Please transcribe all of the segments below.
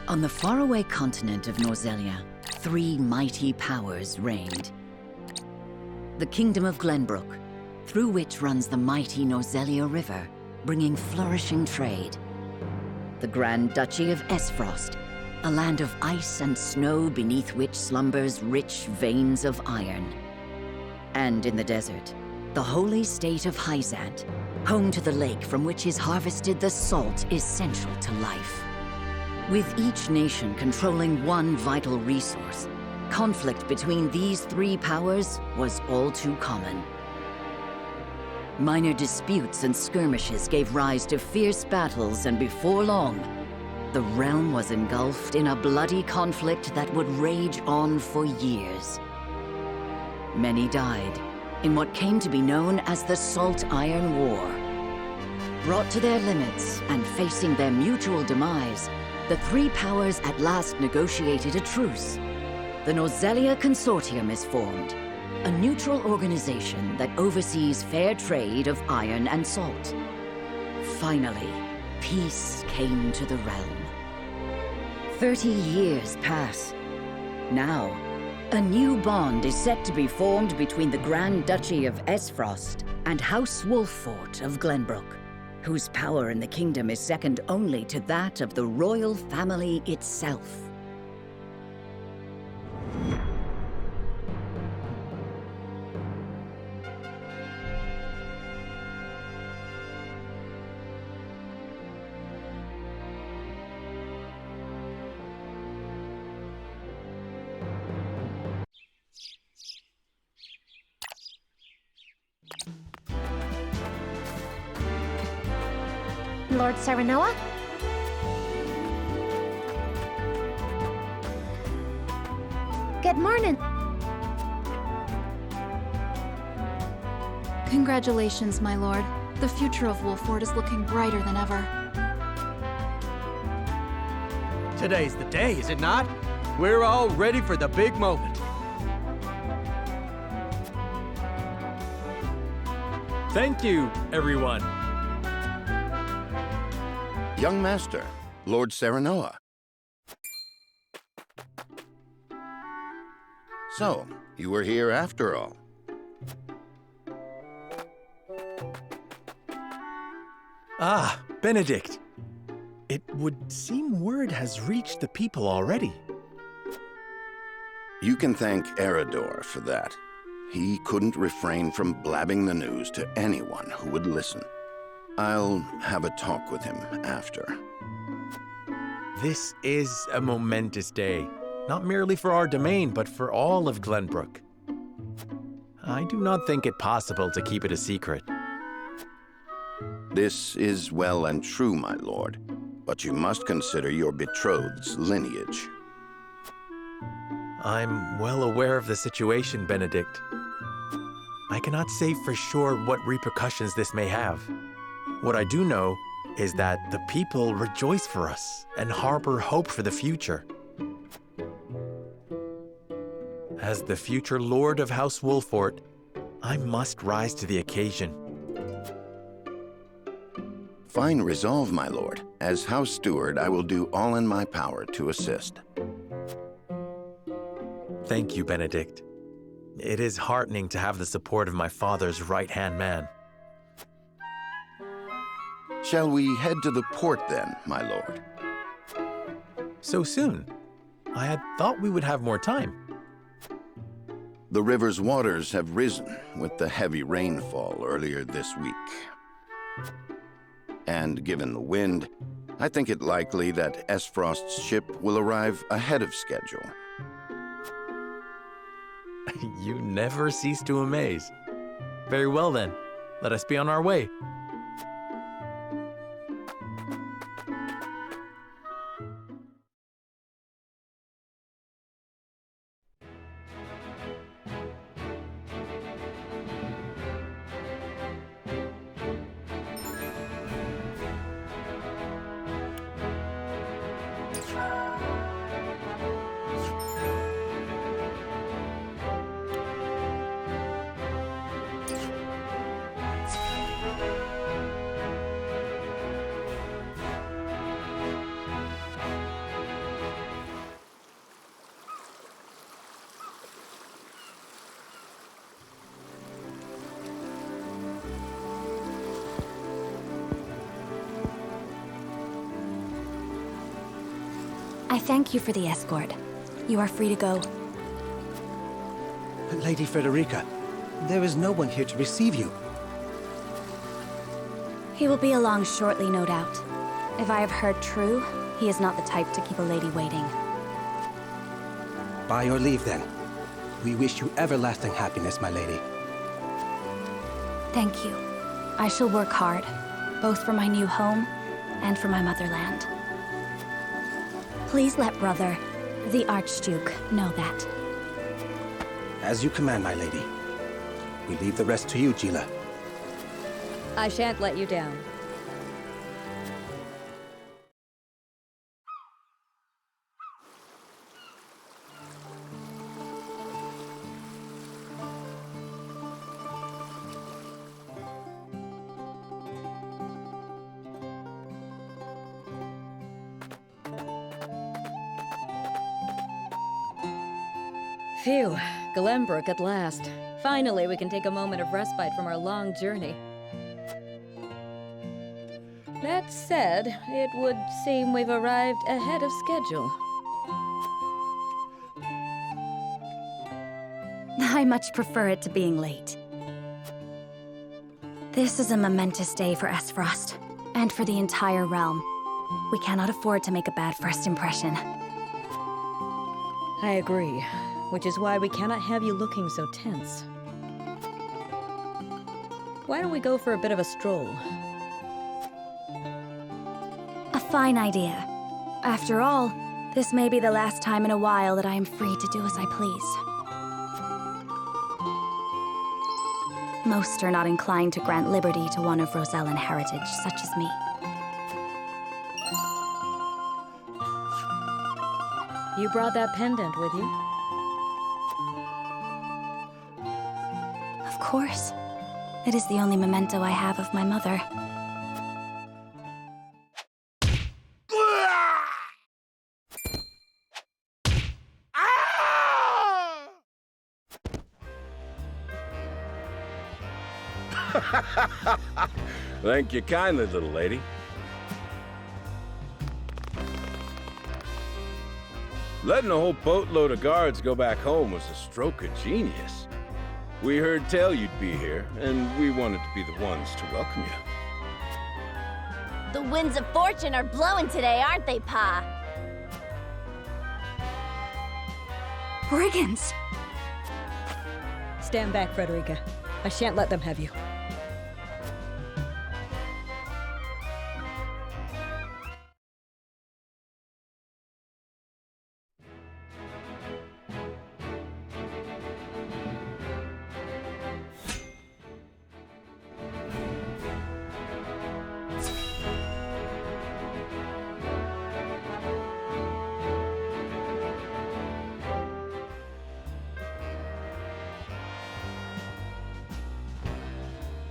On the faraway continent of Norzelia, three mighty powers reigned. The Kingdom of Glenbrook, through which runs the mighty Norzelia River, bringing flourishing trade. The Grand Duchy of Esfrost, a land of ice and snow beneath which slumbers rich veins of iron. And in the desert, the holy state of Hyzant, home to the lake from which is harvested the salt essential to life. With each nation controlling one vital resource, conflict between these three powers was all too common. Minor disputes and skirmishes gave rise to fierce battles, and before long, the realm was engulfed in a bloody conflict that would rage on for years. Many died in what came to be known as the Salt Iron War. Brought to their limits and facing their mutual demise, the three powers at last negotiated a truce. The Norzelia Consortium is formed, a neutral organization that oversees fair trade of iron and salt. Finally, peace came to the realm. 30 years pass. Now, a new bond is set to be formed between the Grand Duchy of Esfrost and House Wolffort of Glenbrook, whose power in the kingdom is second only to that of the royal family itself. Lord Serenoa? Good morning. Congratulations, my lord. The future of Wolffort is looking brighter than ever. Today's the day, is it not? We're all ready for the big moment. Thank you, everyone. Young Master, Lord Serenoa. So, you were here after all. Ah, Benedict. It would seem word has reached the people already. You can thank Eridor for that. He couldn't refrain from blabbing the news to anyone who would listen. I'll have a talk with him after. This is a momentous day, not merely for our domain, but for all of Glenbrook. I do not think it possible to keep it a secret. This is well and true, my lord, but you must consider your betrothed's lineage. I'm well aware of the situation, Benedict. I cannot say for sure what repercussions this may have. What I do know is that the people rejoice for us and harbor hope for the future. As the future Lord of House Wolffort, I must rise to the occasion. Fine resolve, my lord. As House Steward, I will do all in my power to assist. Thank you, Benedict. It is heartening to have the support of my father's right-hand man. Shall we head to the port then, my lord? So soon? I had thought we would have more time. The river's waters have risen with the heavy rainfall earlier this week. And given the wind, I think it likely that Esfrost's ship will arrive ahead of schedule. You never cease to amaze. Very well then, let us be on our way. I thank you for the escort. You are free to go. Lady Frederica, there is no one here to receive you. He will be along shortly, no doubt. If I have heard true, he is not the type to keep a lady waiting. By your leave, then. We wish you everlasting happiness, my lady. Thank you. I shall work hard, both for my new home and for my motherland. Please let brother, the Archduke, know that. As you command, my lady. We leave the rest to you, Gila. I shan't let you down. Phew, Glenbrook at last. Finally, we can take a moment of respite from our long journey. That said, it would seem we've arrived ahead of schedule. I much prefer it to being late. This is a momentous day for Esfrost, and for the entire realm. We cannot afford to make a bad first impression. I agree, which is why we cannot have you looking so tense. Why don't we go for a bit of a stroll? A fine idea. After all, this may be the last time in a while that I am free to do as I please. Most are not inclined to grant liberty to one of Rosellan heritage, such as me. You brought that pendant with you? Of course. It is the only memento I have of my mother. Thank you kindly, little lady. Letting a whole boatload of guards go back home was a stroke of genius. We heard tell you'd be here, and we wanted to be the ones to welcome you. The winds of fortune are blowing today, aren't they, Pa? Brigands! Stand back, Frederica. I shan't let them have you.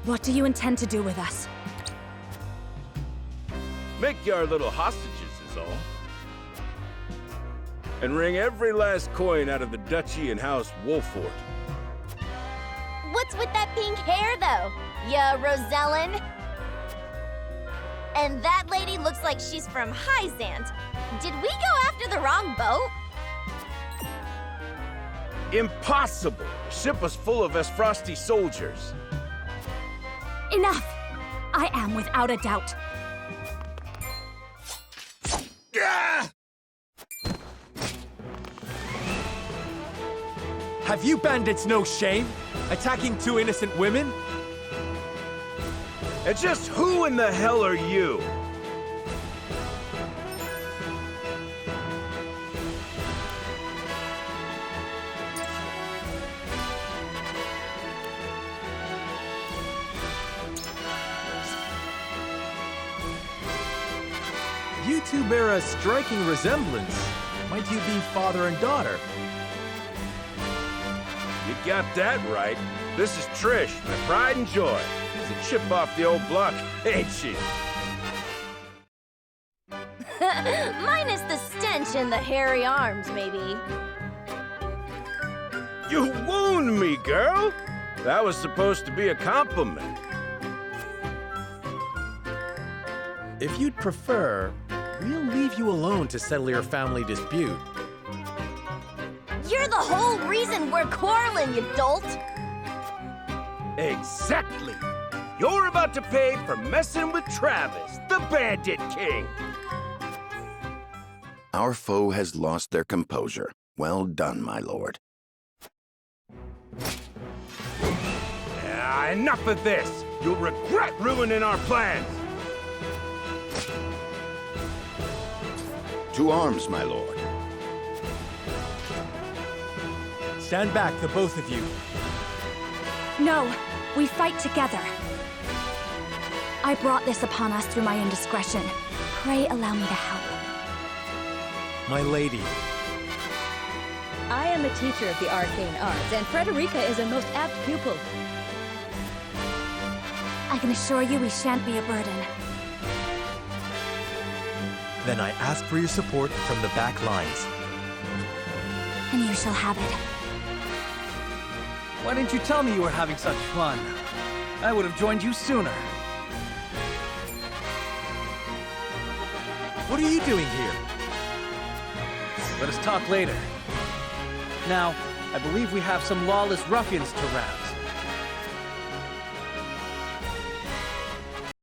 What do you intend to do with us? Make you our little hostages is all. And wring every last coin out of the duchy and House Wolford. What's with that pink hair, though? Ya Rosellan? And that lady looks like she's from Hyzant. Did we go after the wrong boat? Impossible! The ship was full of Esfrosti soldiers. Enough! I am without a doubt. Have you bandits no shame? Attacking two innocent women? And just who in the hell are you? You two bear a striking resemblance. Might you be father and daughter? You got that right. This is Trish, my pride and joy. She's a chip off the old block, ain't she? Minus the stench and the hairy arms, maybe. You wound me, girl! That was supposed to be a compliment. If you'd prefer, We'll leave you alone to settle your family dispute. You're the whole reason we're quarreling, you dolt! Exactly! You're about to pay for messing with Travis, the Bandit King! Our foe has lost their composure. Well done, my lord. Enough of this! You'll regret ruining our plans! To arms, my lord. Stand back, the both of you. No, we fight together. I brought this upon us through my indiscretion. Pray allow me to help. My lady. I am the teacher of the arcane arts, and Frederica is a most apt pupil. I can assure you we shan't be a burden. Then I ask for your support from the back lines. And you shall have it. Why didn't you tell me you were having such fun? I would have joined you sooner. What are you doing here? Let us talk later. Now, I believe we have some lawless ruffians to round.